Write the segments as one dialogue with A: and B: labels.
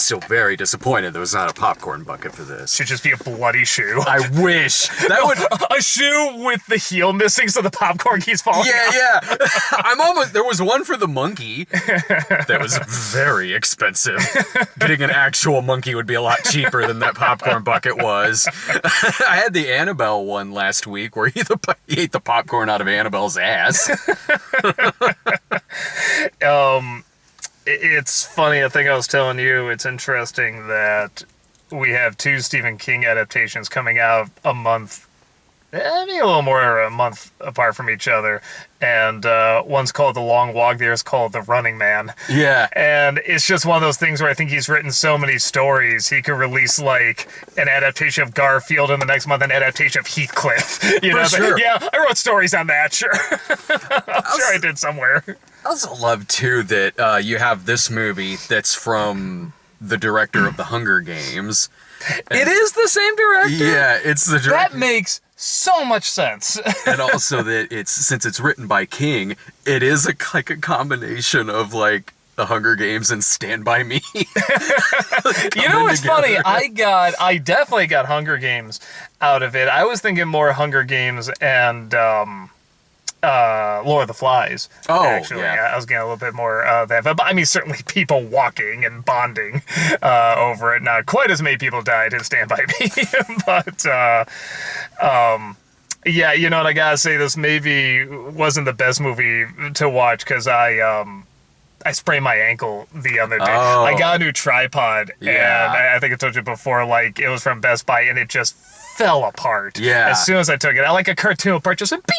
A: still very disappointed there was not a popcorn bucket for this.
B: Should just be a bloody shoe.
A: I wish. That would...
B: A shoe with the heel missing so the popcorn keeps falling out.
A: Yeah. I'm almost... There was one for the monkey that was very expensive. Getting an actual monkey would be a lot cheaper than that popcorn bucket was. I had the Annabelle one last week where he ate the popcorn out of Annabelle's ass.
B: It's funny, I think I was telling you, it's interesting that we have 2 Stephen King adaptations coming out a month, maybe a little more, a month apart from each other. And one's called The Long Walk, the other's called The Running Man.
A: Yeah.
B: And it's just one of those things where I think he's written so many stories, he could release like an adaptation of Garfield and the next month an adaptation of Heathcliff.
A: Sure.
B: Yeah, I wrote stories on that, sure. I'm sure I did somewhere.
A: I also love, too, that you have this movie that's from the director of The Hunger Games.
B: It is the same director?
A: Yeah, it's the director.
B: That makes so much sense.
A: And also that since it's written by King, it is like a combination of like The Hunger Games and Stand By Me.
B: You know what's funny? I definitely got Hunger Games out of it. I was thinking more Hunger Games and Lord of the Flies.
A: Oh,
B: actually,
A: yeah.
B: I was getting a little bit more of that. But I mean, certainly people walking and bonding over it. Not quite as many people died in Stand By Me. But, yeah, you know what? I gotta say, this maybe wasn't the best movie to watch because I sprained my ankle the other day.
A: Oh.
B: I got a new tripod,
A: Yeah.
B: and I think I told you before, like, it was from Best Buy, and it just fell apart.
A: Yeah.
B: As soon as I took it, I like a cartoon part, just went bing,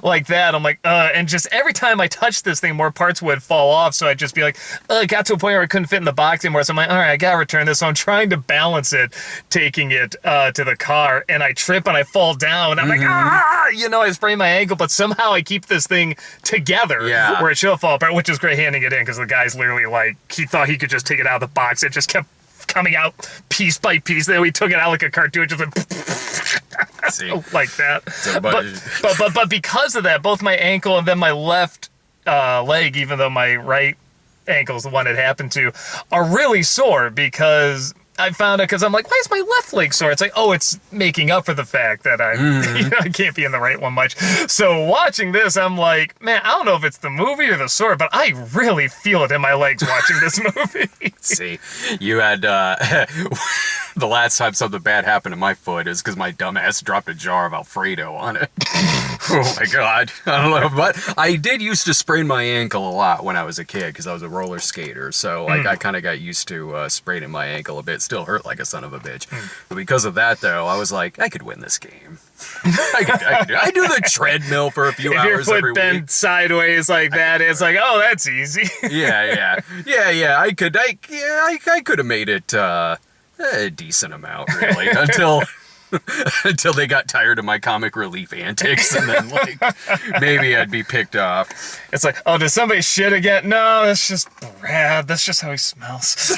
B: like that. I'm like, and just every time I touched this thing, more parts would fall off. So I'd just be like, it got to a point where I couldn't fit in the box anymore. So I'm like, all right, I gotta return this. So I'm trying to balance it, taking it to the car, and I trip and I fall down. I'm like, I sprained my ankle, but somehow I keep this thing together where it should fall apart, which is great handing it in because the guy's literally like, he thought he could just take it out of the box. It just kept coming out piece by piece. Then we took it out like a cartoon, just went like that. But because of that, both my ankle and then my left leg, even though my right ankle is the one it happened to, are really sore because I found it because I'm like, why is my left leg sore? It's like, it's making up for the fact that I can't be in the right one much. So watching this, I'm like, man, I don't know if it's the movie or the sore, but I really feel it in my legs watching this movie.
A: See, you had, the last time something bad happened to my foot is because my dumbass dropped a jar of Alfredo on it. Oh my God. I don't know, but I did used to sprain my ankle a lot when I was a kid because I was a roller skater. So like I kind of got used to spraining my ankle a bit. Still hurt like a son of a bitch. But because of that, though, I was like, I could win this game. I do the treadmill for a few hours every week. If your foot bent
B: sideways like that, it's like, that's easy.
A: Yeah. I could have made it a decent amount, really, until they got tired of my comic relief antics, and then like maybe I'd be picked off.
B: It's like, did somebody shit again? No, that's just Brad. That's just how he smells.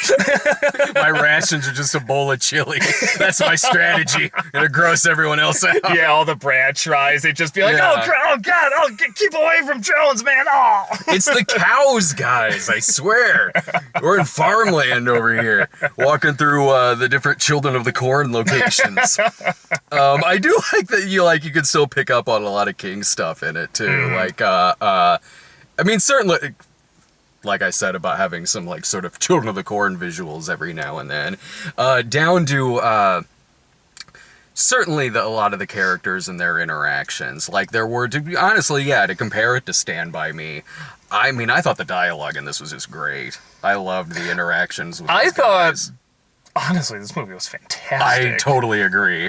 A: My rations are just a bowl of chili. That's my strategy. Gonna gross everyone else out.
B: Yeah, all the Brad tries, they just be like, oh God, keep away from Jones, man. Oh,
A: it's the cows, guys. I swear. We're in farmland over here, walking through the different Children of the Corn locations. I do like that you could still pick up on a lot of King stuff in it too. Like, I mean, certainly, like I said about having some like sort of Children of the Corn visuals every now and then, down to certainly a lot of the characters and their interactions. Like there were, to be honestly, to compare it to Stand By Me. I mean, I thought the dialogue in this was just great. I loved the interactions with these guys.
B: Honestly, this movie was fantastic.
A: I totally agree.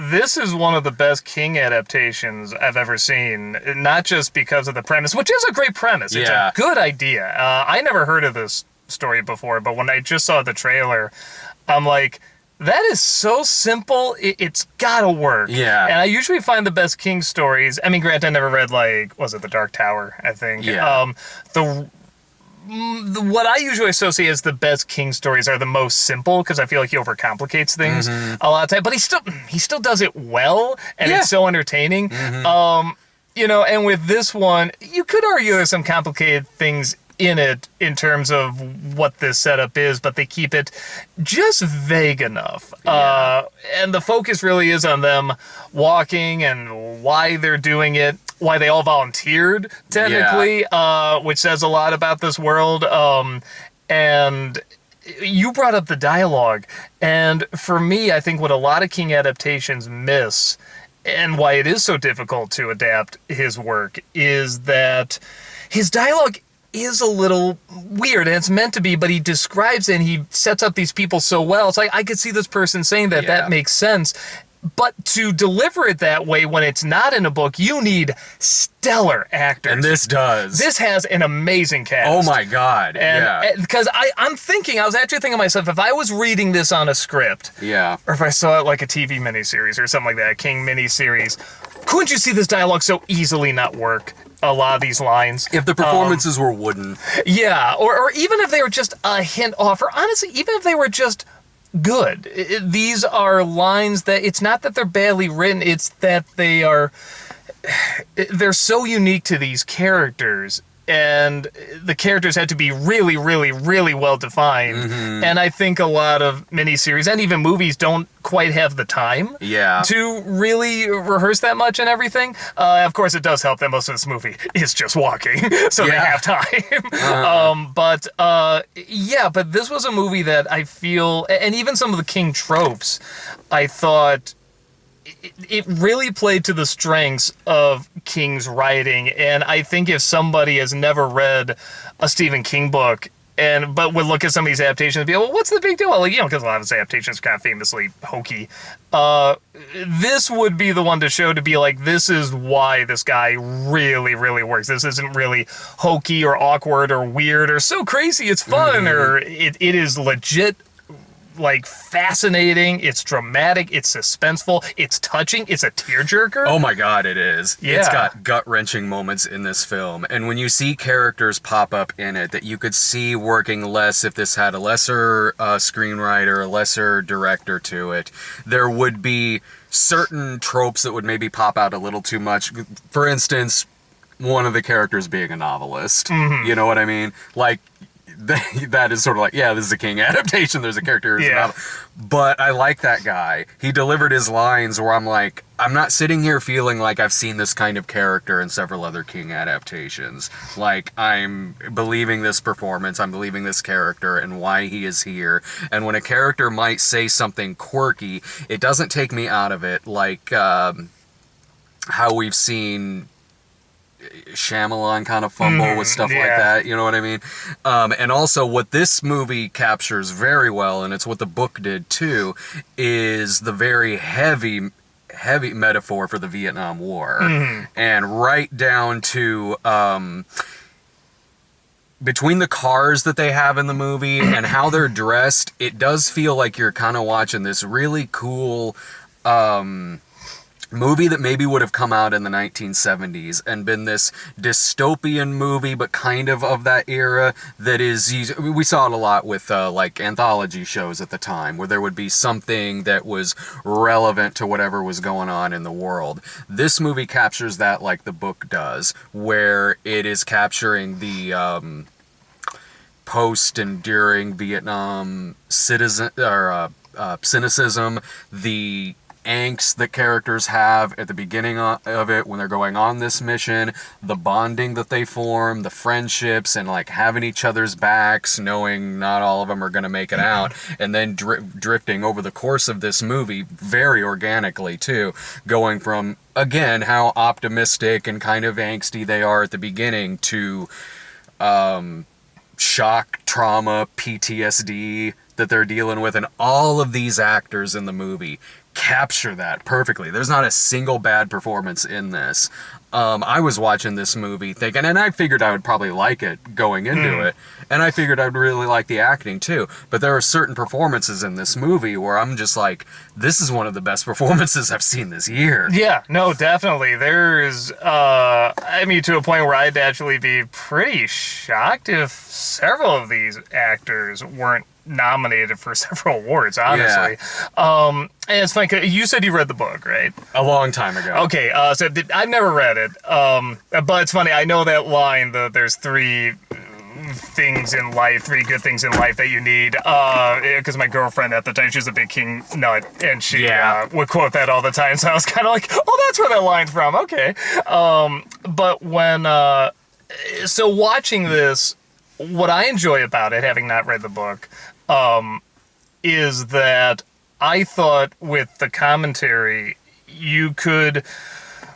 B: This is one of the best King adaptations I've ever seen. Not just because of the premise, which is a great premise. It's a good idea. I never heard of this story before, but when I just saw the trailer, I'm like, that is so simple, it's gotta work.
A: Yeah.
B: And I usually find the best King stories, I mean, granted, I never read, was it The Dark Tower, I think?
A: Yeah.
B: What I usually associate as the best King stories are the most simple because I feel like he overcomplicates things a lot of time. But he still does it well, and it's so entertaining. And with this one, you could argue there's some complicated things in it in terms of what this setup is, but they keep it just vague enough. And the focus really is on them walking and why they're doing it, why they all volunteered, technically, which says a lot about this world. And you brought up the dialogue, and for me, I think what a lot of King adaptations miss, and why it is so difficult to adapt his work, is that his dialogue is a little weird, and it's meant to be, but he describes it and he sets up these people so well. It's like, I could see this person saying that. That makes sense. But to deliver it that way when it's not in a book, you need stellar actors.
A: And this does.
B: This has an amazing cast.
A: Oh my God.
B: And because I was actually thinking to myself, if I was reading this on a script, or if I saw it like a TV miniseries or something like that, a King miniseries, couldn't you see this dialogue so easily not work? A lot of these lines.
A: If the performances were wooden.
B: Yeah, or even if they were just a hint off, or honestly, even if they were just good. These are lines that, it's not that they're badly written, it's that they're so unique to these characters, and the characters had to be really, really, really well defined. And I think a lot of miniseries and even movies don't quite have the time to really rehearse that much and everything. Of course, it does help that most of this movie is just walking, so they have time. But this was a movie that I feel, and even some of the King tropes, I thought it really played to the strengths of King's writing. And I think if somebody has never read a Stephen King book but would look at some of these adaptations and be, well, what's the big deal? Well, because a lot of his adaptations are kind of famously hokey. This would be the one to show, to be like, this is why this guy really, really works. This isn't really hokey or awkward or weird or so crazy it's fun, or it is legit, like, fascinating, it's dramatic, it's suspenseful, it's touching, it's a tearjerker.
A: Oh my God, it is.
B: Yeah.
A: It's got gut-wrenching moments in this film. And when you see characters pop up in it that you could see working less, if this had a lesser screenwriter, a lesser director to it, there would be certain tropes that would maybe pop out a little too much. For instance, one of the characters being a novelist. You know what I mean? Like, that is sort of like, this is a King adaptation. There's a character who's a novel. But I like that guy. He delivered his lines where I'm like, I'm not sitting here feeling like I've seen this kind of character in several other King adaptations. Like, I'm believing this performance, I'm believing this character and why he is here. And when a character might say something quirky, it doesn't take me out of it, like how we've seen Shyamalan kind of fumble with stuff like that, you know what I mean? And also what this movie captures very well, and it's what the book did too, is the very heavy metaphor for the Vietnam War. And right down to between the cars that they have in the movie and how they're dressed, it does feel like you're kind of watching this really cool movie that maybe would have come out in the 1970s and been this dystopian movie, but kind of that era that is, we saw it a lot with like anthology shows at the time, where there would be something that was relevant to whatever was going on in the world. This movie captures that like the book does, where it is capturing the post and during Vietnam cynicism, the angst that characters have at the beginning of it when they're going on this mission, the bonding that they form, the friendships, and like having each other's backs, knowing not all of them are going to make it out, and then drifting over the course of this movie very organically too, going from, again, how optimistic and kind of angsty they are at the beginning to shock, trauma, PTSD that they're dealing with, and all of these actors in the movie capture that perfectly. There's not a single bad performance in this. I was watching this movie thinking, and I figured I would probably like it going into it, and I figured I'd really like the acting too, but there are certain performances in this movie where I'm just like, this is one of the best performances I've seen this year. Yeah, no, definitely. There's, I mean, to a point where I'd actually be pretty shocked if several of these actors weren't nominated for several awards, honestly. And it's funny, 'cause you said you read the book, right? A long time ago. Okay, so I've never read it, but it's funny, I know that line, there's three
B: things in life, 3 good things in life that you need. Because my girlfriend at the time, she was a big King nut, and she would quote that all the time. So I was kind of like, oh, that's where that line's from. Okay. But when, so watching this, what I enjoy about it, having not read the book, is that I thought with the commentary, you could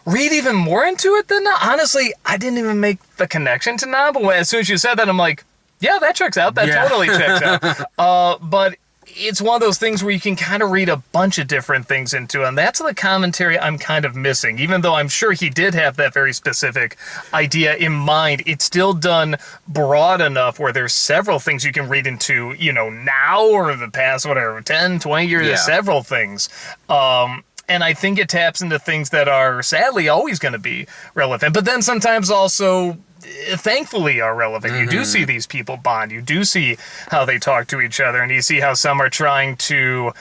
B: read even more into it than that. Honestly, I didn't even make the connection to Nam, but as soon as you said that, I'm like, yeah, that checks out. That totally checks out. But it's one of those things where you can kind of read a bunch of different things into it, and that's the commentary I'm kind of missing. Even though I'm sure he did have that very specific idea in mind, it's still done broad enough where there's several things you can read into, now or the past, whatever, 10, 20 years, there's several things. And I think it taps into things that are sadly always going to be relevant, but then sometimes also thankfully are relevant. You do see these people bond. You do see how they talk to each other, and you see how some are trying to,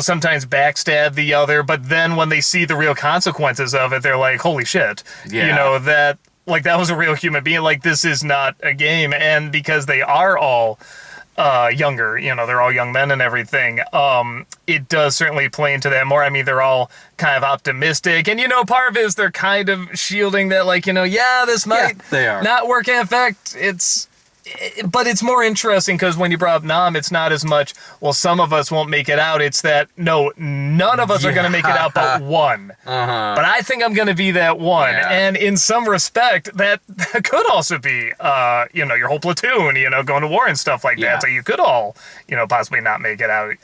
B: sometimes backstab the other, but then when they see the real consequences of it, they're like, holy shit, that was a real human being. Like, this is not a game. And because they are all younger, they're all young men and everything. It does certainly play into that more. I mean, they're all kind of optimistic, and part of it is they're kind of shielding that, like, this might not work. In fact, but it's more interesting because when you brought up Nam, it's not as much, well, some of us won't make it out. It's that, no, none of us are going to make it out but one. But I think I'm going to be that one. Yeah. And in some respect, that could also be, your whole platoon, going to war and stuff like that. So you could all, possibly not make it out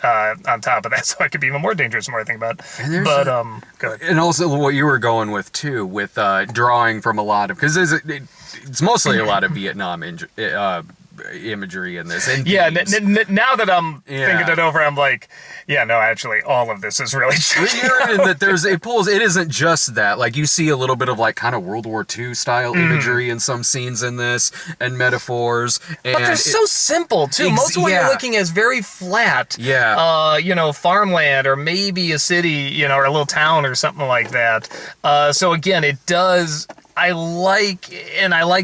B: on top of that. So it could be even more dangerous the more I think about it. But, go ahead.
A: And also what you were going with, too, with drawing from a lot of, because it's mostly a lot of Vietnam imagery in this. And
B: now that I'm thinking it over, I'm like, actually, all of this is really true.
A: That it isn't just that. Like, you see a little bit of, like, kind of World War II style imagery in some scenes in this, and metaphors. And
B: but they're so simple, too. Most of what you're looking at is very flat.
A: Yeah.
B: Farmland, or maybe a city, or a little town or something like that. So, again, it does... I like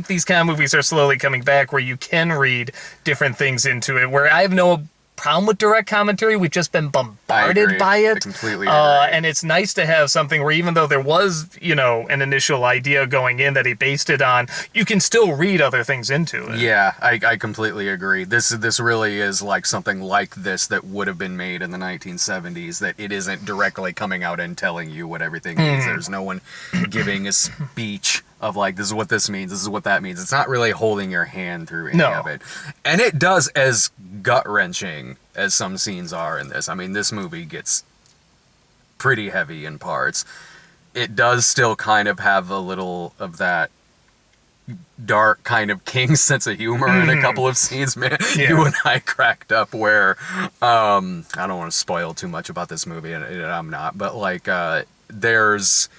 B: these kind of movies are slowly coming back where you can read different things into it, where I have no problem with direct commentary. We've just been bombarded by it.
A: I completely agree.
B: And it's nice to have something where even though there was, an initial idea going in that he based it on, you can still read other things into it.
A: Yeah, I completely agree. This really is like something like this that would have been made in the 1970s, that it isn't directly coming out and telling you what everything means. There's no one giving a speech of like, this is what this means, this is what that means. It's not really holding your hand through any of it. And it does, as gut-wrenching as some scenes are in this. I mean, this movie gets pretty heavy in parts. It does still kind of have a little of that dark kind of King sense of humor in a couple of scenes, man. You and I cracked up where, I don't want to spoil too much about this movie, and I'm not, but like, there's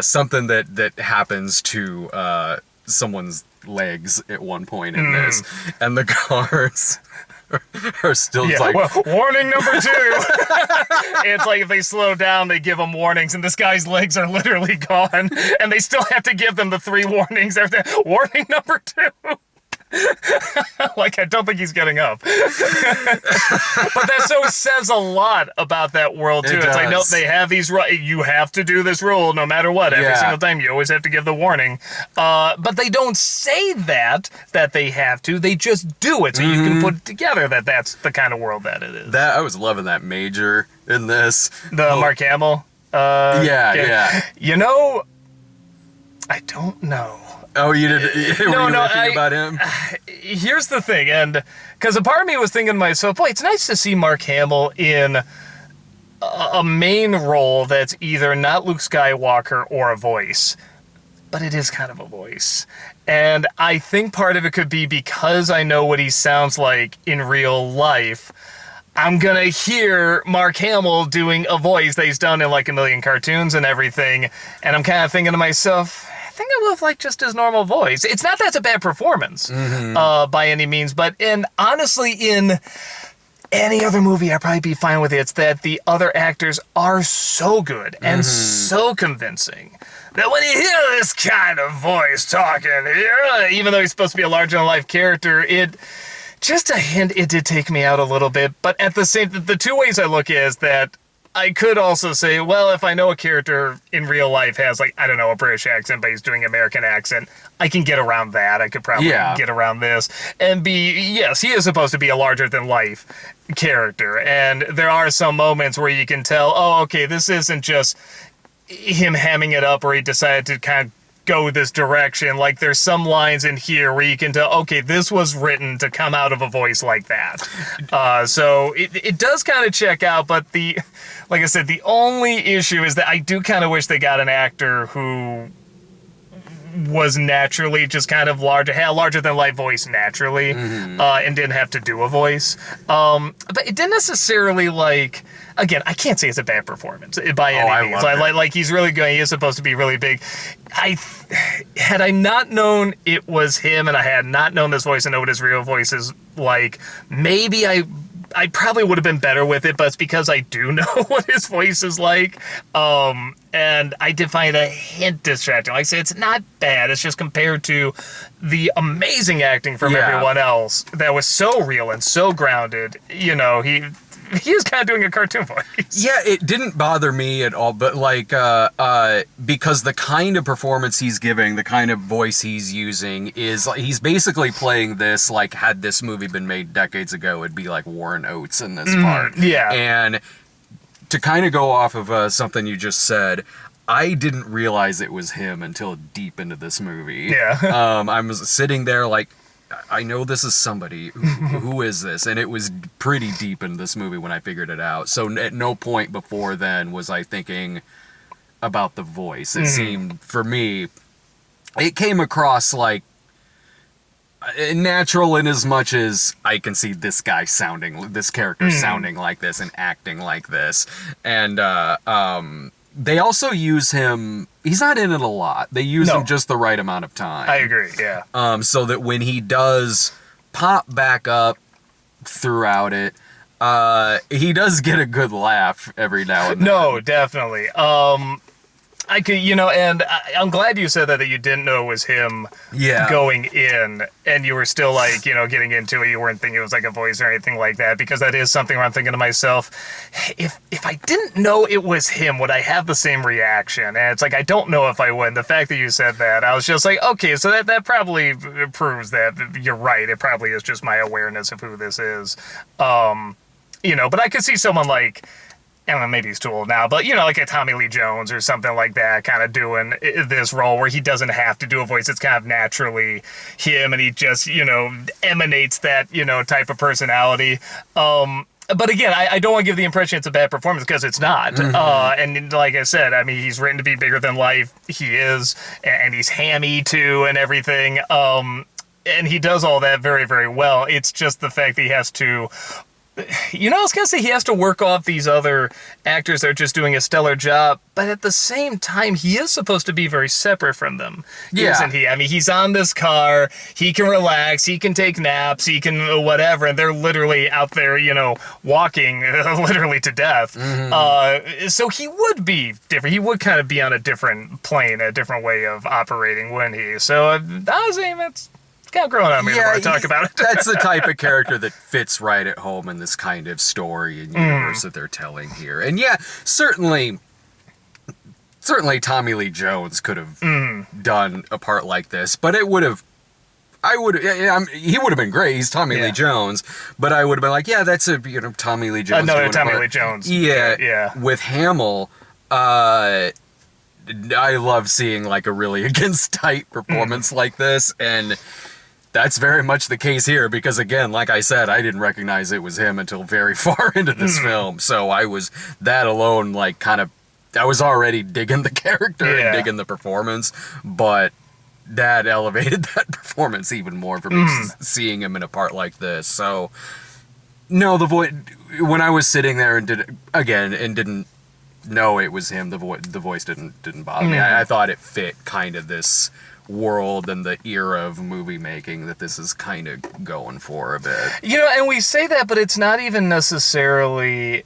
A: something that happens to someone's legs at one point in this, and the cars are still like,
B: well, warning number 2. It's like if they slow down, they give them warnings, and this guy's legs are literally gone, and they still have to give them the 3 warnings after warning number 2. Like, I don't think he's getting up. But that so says a lot about that world, too. It's like, nope, they have these, you have to do this rule no matter what. Every single time, you always have to give the warning. But they don't say that they have to. They just do it, so you can put it together that that's the kind of world that it is.
A: I was loving that Major in this.
B: The Mark Hamill?
A: Yeah.
B: I don't know.
A: Oh, you did? Were you thinking about him?
B: Here's the thing, and because a part of me was thinking to myself, boy, it's nice to see Mark Hamill in a main role that's either not Luke Skywalker or a voice, but it is kind of a voice. And I think part of it could be because I know what he sounds like in real life. I'm going to hear Mark Hamill doing a voice that he's done in like a million cartoons and everything, and I'm kind of thinking to myself, I think I would have liked just his normal voice. It's not that it's a bad performance by any means, but honestly, in any other movie, I'd probably be fine with it. It's that the other actors are so good and so convincing that when you hear this kind of voice talking, even though he's supposed to be a larger-than-life character, just a hint, it did take me out a little bit. But at the same, the two ways I look at it is that I could also say, well, if I know a character in real life has, like, I don't know, a British accent, but he's doing an American accent, I can get around that. I could probably get around this. And yes, he is supposed to be a larger-than-life character. And there are some moments where you can tell, oh, okay, this isn't just him hamming it up or he decided to kind of go this direction. Like, there's some lines in here where you can tell, okay, this was written to come out of a voice like that. So it does kind of check out, but like I said, the only issue is that I do kind of wish they got an actor who was naturally just kind of had a larger-than-life voice naturally, and didn't have to do a voice. But it didn't necessarily, like... Again, I can't say it's a bad performance by any means. Like, he's really good. He is supposed to be really big. Had I not known it was him, and I had not known this voice and know what his real voice is like, maybe I probably would have been better with it, but it's because I do know what his voice is like. And I did find a hint distracting. Like I said, it's not bad. It's just compared to the amazing acting from everyone else that was so real and so grounded. You know, he is kind of doing a cartoon voice.
A: Yeah, it didn't bother me at all, but like, because the kind of performance he's giving, the kind of voice he's using is, he's basically playing this, like, had this movie been made decades ago, it'd be like Warren Oates in this part.
B: Yeah.
A: And to kind of go off of something you just said, I didn't realize it was him until deep into this movie.
B: Yeah.
A: I was sitting there like, I know this is somebody. Who is this? And it was pretty deep in this movie when I figured it out. So at no point before then was I thinking about the voice. It seemed, for me, it came across like natural in as much as I can see this character sounding like this and acting like this. And they also use him. He's not in it a lot. They use him just the right amount of time.
B: I agree, yeah.
A: So that when he does pop back up throughout it, he does get a good laugh every now and then.
B: No, definitely. I could, and I'm glad you said that you didn't know it was him going in, and you were still, like, getting into it. You weren't thinking it was like a voice or anything like that, because that is something where I'm thinking to myself, if I didn't know it was him, would I have the same reaction? And it's like, I don't know if I would. The fact that you said that, I was just like, okay, so that probably proves that you're right. It probably is just my awareness of who this is. But I could see someone like, I don't know, maybe he's too old now, but, like a Tommy Lee Jones or something like that, kind of doing this role where he doesn't have to do a voice. It's kind of naturally him, and he just, emanates that, type of personality. But again, I don't want to give the impression it's a bad performance, because it's not. And like I said, I mean, he's written to be bigger than life. He is, and he's hammy too and everything. And he does all that very, very well. It's just the fact that he has to... I was going to say he has to work off these other actors that are just doing a stellar job, but at the same time, he is supposed to be very separate from them, isn't he? I mean, he's on this car, he can relax, he can take naps, he can whatever, and they're literally out there, walking literally to death. So he would be different. He would kind of be on a different plane, a different way of operating, wouldn't he? So I was saying it's kind of growing on me the more I talk about it.
A: That's the type of character that fits right at home in this kind of story and universe that they're telling here. And yeah, certainly Tommy Lee Jones could have done a part like this, but it would have... he would have been great. He's Tommy Lee Jones, but I would have been like, yeah, that's a Tommy Lee Jones.
B: Another Tommy Lee Jones.
A: Yeah. With Hamill, I love seeing like a really against type performance like this, and that's very much the case here, because again, like I said, I didn't recognize it was him until very far into this film. So I was, that alone, like, I was already digging the character and digging the performance, but that elevated that performance even more for me, seeing him in a part like this. So, no, when I was sitting there and didn't know it was him, the voice didn't bother me. I thought it fit kind of this world and the era of movie making that this is kind of going for a bit.
B: And we say that, but it's not even necessarily...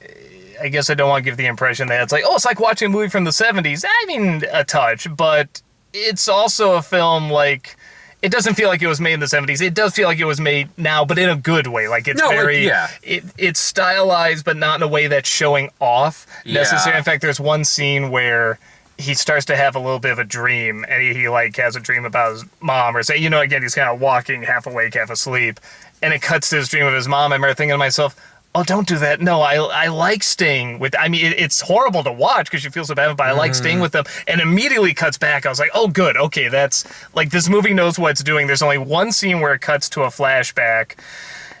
B: I guess I don't want to give the impression that it's like watching a movie from the 70s. I mean, a touch, but it's also a film like, it doesn't feel like it was made in the 70s. It does feel like it was made now, but in a good way. Like, it's it's stylized, but not in a way that's showing off necessarily. In fact, there's one scene where he starts to have a little bit of a dream, and he like has a dream about his mom, or say, again, he's kind of walking half awake, half asleep, and it cuts to his dream of his mom. I remember thinking to myself, oh, don't do that. No, I like staying with, it's horrible to watch because you feel so bad, but I like staying with them. And immediately cuts back. I was like, oh, good. Okay, that's, like, this movie knows what it's doing. There's only one scene where it cuts to a flashback.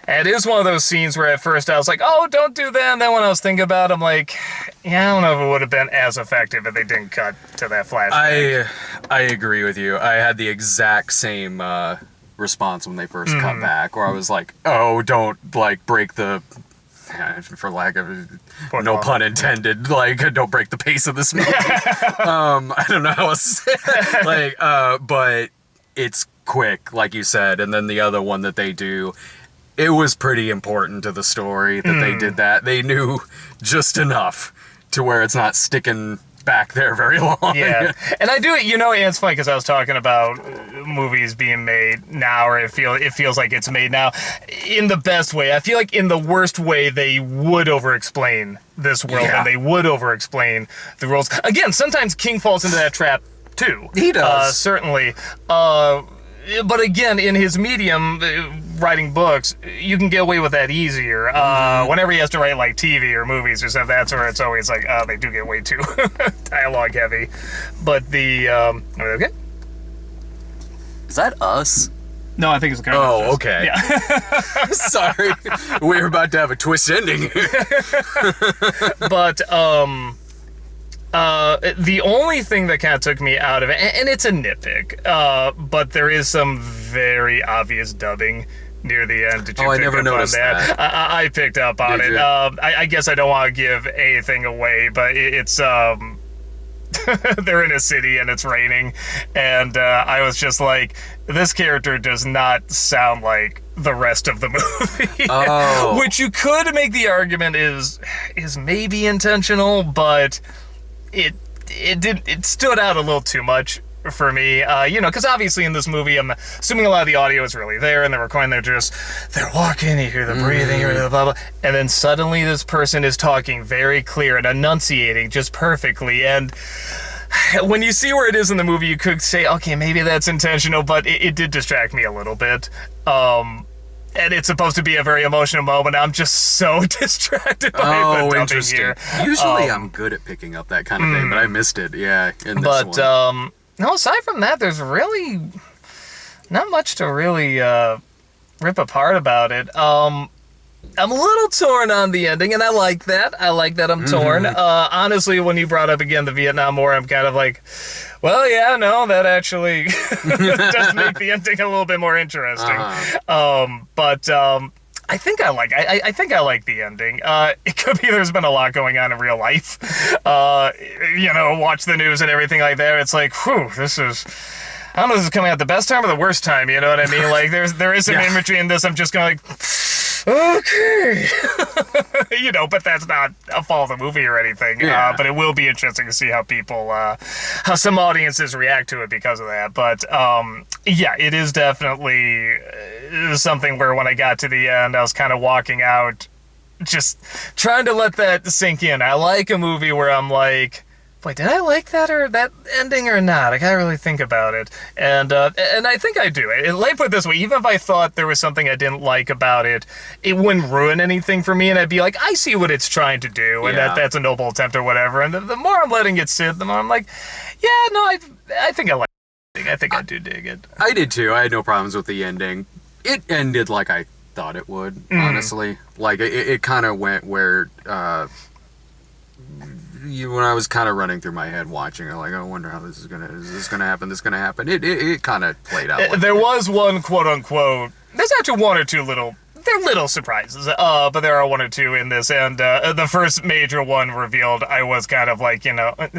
B: And it is one of those scenes where at first I was like, oh, don't do that. And then when I was thinking about it, I'm like, yeah, I don't know if it would have been as effective if they didn't cut to that flashback.
A: I agree with you. I had the exact same response when they first cut back, where I was like, oh, don't, like, break the... for lack of no pun intended, like, don't break the pace of this movie. I don't know how else to say it. Like, but it's quick, like you said, and then the other one that they do, it was pretty important to the story that they did that. They knew just enough to where it's not sticking back there very long.
B: Yeah, and I do, and it's funny because I was talking about movies being made now, or it feels like it's made now in the best way. I feel like in the worst way, they would over-explain this world, and they would over-explain the rules. Again, sometimes King falls into that trap too.
A: He does.
B: Certainly. But again, in his medium, writing books, you can get away with that easier. Whenever he has to write like TV or movies or stuff, that's where it's always like, they do get way too dialogue heavy. But the, are we okay?
A: Is that us?
B: No, I think it's the camera.
A: Oh, okay.
B: Yeah.
A: Sorry. We're about to have a twist ending here.
B: But, the only thing that kind of took me out of it, and it's a nitpick, but there is some very obvious dubbing near the end. Did you
A: I never noticed that.
B: I picked up on it. I guess I don't want to give anything away, but it's they're in a city and it's raining, and I was just like, this character does not sound like the rest of the movie.
A: Oh.
B: Which you could make the argument is maybe intentional, but it stood out a little too much for me, because obviously in this movie, I'm assuming a lot of the audio is really there, and they're recording, they're walking, you hear the breathing, you hear the blah, blah, and then suddenly this person is talking very clear and enunciating just perfectly, and when you see where it is in the movie, you could say, okay, maybe that's intentional, but it did distract me a little bit. And it's supposed to be a very emotional moment. I'm just so distracted by the dubbing here.
A: Usually I'm good at picking up that kind of thing, but I missed it, in this one.
B: No, aside from that, there's really not much to really rip apart about it. I'm a little torn on the ending, and I like that. I'm torn. Honestly, when you brought up again the Vietnam War, I'm kind of like, well, yeah, no, that actually does make the ending a little bit more interesting. But I think I like the ending. It could be there's been a lot going on in real life. Watch the news and everything like that. It's like, whew, this is... I don't know if this is coming at the best time or the worst time, you know what I mean? Like, there is some imagery in this. I'm just going like, okay. But that's not a fault of the movie or anything.
A: Yeah.
B: But it will be interesting to see how people, how some audiences react to it because of that. But, it is definitely something where when I got to the end, I was kind of walking out, just trying to let that sink in. I like a movie where I'm like, wait, did I like that ending or not? I gotta really think about it. And I think I do. Let me put it this way, even if I thought there was something I didn't like about it, it wouldn't ruin anything for me, and I'd be like, I see what it's trying to do, and that's a noble attempt or whatever. And the more I'm letting it sit, the more I'm like, yeah, no, I think I like it. I think I do dig it.
A: I did too. I had no problems with the ending. It ended like I thought it would, honestly. Like, it kind of went where... when I was kind of running through my head watching it, like, I wonder how is this gonna happen? It kind of played out.
B: There was one quote unquote. There's actually one or two little they're little surprises, but there are one or two in this, and the first major one revealed, I was kind of like,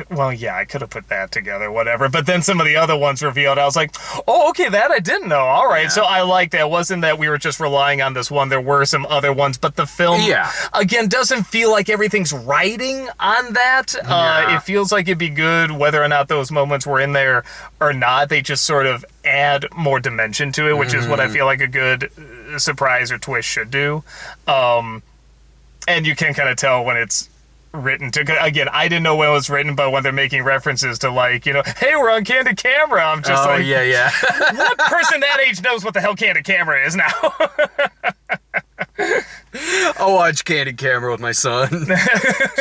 B: well, yeah, I could have put that together, whatever. But then some of the other ones revealed, I was like, oh, okay, that I didn't know. All right, so I liked that. It wasn't that we were just relying on this one. There were some other ones, but the film, again, doesn't feel like everything's riding on that. It feels like it'd be good whether or not those moments were in there or not. They just sort of add more dimension to it, which is what I feel like a good surprise or twist should do. And you can kind of tell when it's written to, again, I didn't know when it was written, but when they're making references to, like, hey, we're on candid camera, I'm just what person that age knows what the hell candid camera is now?
A: I'll watch Candid Camera with my son.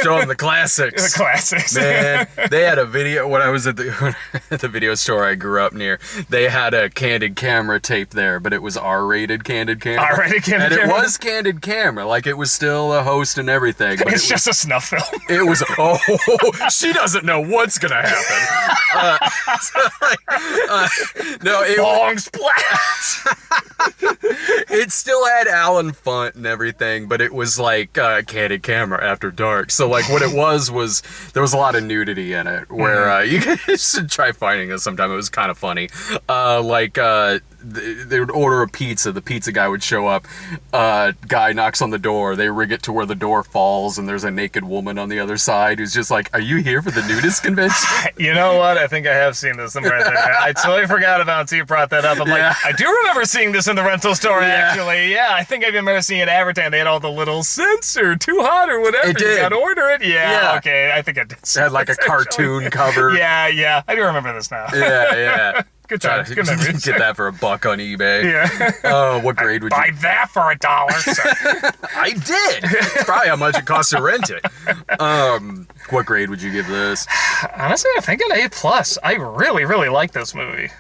A: Show him the classics.
B: The classics.
A: Man, they had a video when I was at the video store I grew up near. They had a Candid Camera tape there, but it was R-rated Candid Camera.
B: R-rated Candid Camera.
A: And it was Candid Camera. Like, it was still a host and everything. But
B: it's just a snuff film.
A: It was, she doesn't know what's going to happen. No, it
B: long splats.
A: It still had Alan Funt and everything, but it was like Candid Camera After Dark. So, like, what it was there was a lot of nudity in it, where you should try finding it sometime. It was kind of funny. They would order a pizza. The pizza guy would show up. Guy knocks on the door. They rig it to where the door falls, and there's a naked woman on the other side who's just like, "Are you here for the nudist convention?"
B: You know what? I think I have seen this somewhere. I totally forgot about it until you brought that up. I'm like, I do remember seeing this in the rental store, actually. Yeah, I think I remember seeing it advertised. They had all the little censor, too hot or whatever.
A: It did.
B: You gotta order it. Yeah, okay. I think I did.
A: It had like a cartoon cover.
B: Yeah. I do remember this now.
A: Yeah.
B: Good times. Good memories.
A: Get that for $1 on eBay.
B: Yeah.
A: Oh, what grade would you
B: buy that for $1?
A: I did. It's probably how much it costs to rent it. What grade would you give this?
B: Honestly, I think an A+. I really, really like this movie.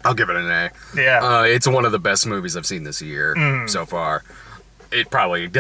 A: I'll give it an A.
B: Yeah.
A: It's one of the best movies I've seen this year so far. It probably,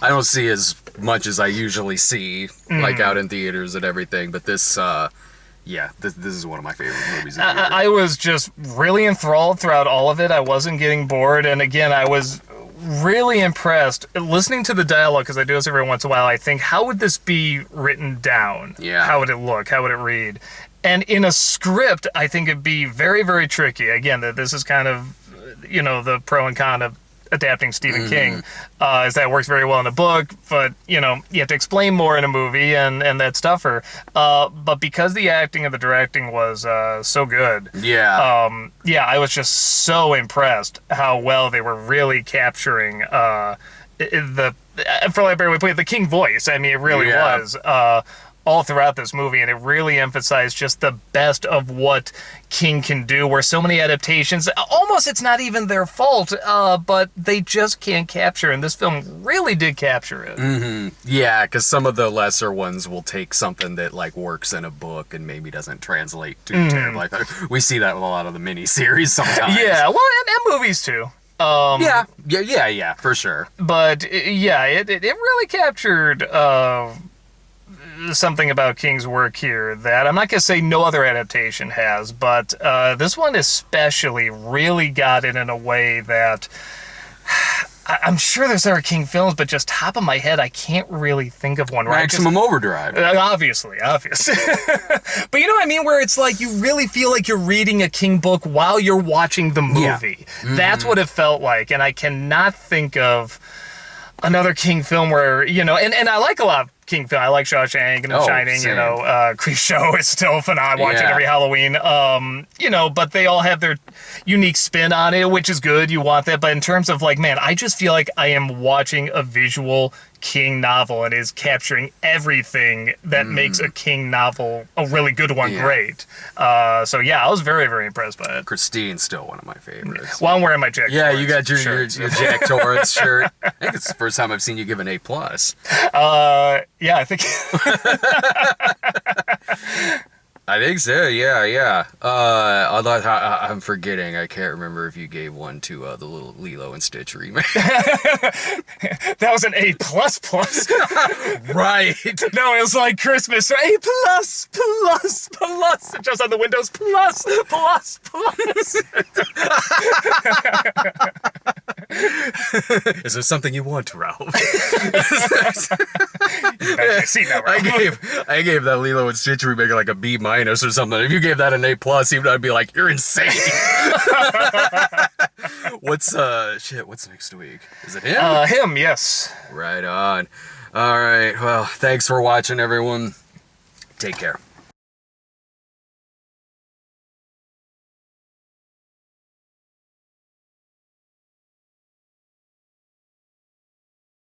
A: I don't see as much as I usually see, like out in theaters and everything, but this, this is one of my favorite movies.
B: I was just really enthralled throughout all of it. I wasn't getting bored, and again, I was really impressed listening to the dialogue, because I do this every once in a while. I think, how would this be written down?
A: Yeah.
B: How would it look? How would it read? And in a script, I think it'd be very, very tricky. Again, that this is kind of, the pro and con of adapting Stephen King, is that it works very well in a book, but, you have to explain more in a movie, and that's tougher. But because the acting and the directing was so good, I was just so impressed how well they were really capturing for lack of a better way to put it, the King voice. I mean, it really was. All throughout this movie, and it really emphasized just the best of what King can do, where so many adaptations, almost it's not even their fault, but they just can't capture, and this film really did capture it.
A: Yeah, because some of the lesser ones will take something that, like, works in a book and maybe doesn't translate too terribly. We see that with a lot of the miniseries sometimes.
B: Yeah, well, and movies too.
A: Yeah, for sure.
B: But, it really captured something about King's work here that I'm not going to say no other adaptation has, but this one especially really got it in a way that I'm sure there's other King films, but just top of my head, I can't really think of one.
A: Maximum Overdrive.
B: Obviously. But you know what I mean? Where it's like you really feel like you're reading a King book while you're watching the movie. Yeah. That's what it felt like, and I cannot think of another King film where, and I like a lot of King film. I like Shawshank and The Shining,
A: same.
B: Creepshow is still phenomenal. I watch it every Halloween. But they all have their unique spin on it, which is good. You want that. But in terms of, like, man, I just feel like I am watching a visual King novel, and is capturing everything that makes a King novel, a really good one, great. I was very, very impressed by it.
A: Christine's still one of my favorites.
B: Well, I'm wearing my Jack Torrance
A: you got your Jack Torrance shirt. I think it's the first time I've seen you give an A+.
B: I think...
A: I think so. Yeah. I'm forgetting. I can't remember if you gave one to the little Lilo and Stitch remake.
B: That was an A plus plus.
A: Right.
B: No, it was like Christmas. A plus plus plus. Just on the windows. Plus plus plus.
A: Is there something you want, Ralph?
B: See that, Ralph.
A: I gave that Lilo and Stitch remake like a B minus or something. If you gave that an A plus, even I'd be like, you're insane. What's next week? Is it him?
B: Him, yes.
A: Right on. All right. Well, thanks for watching, everyone. Take care.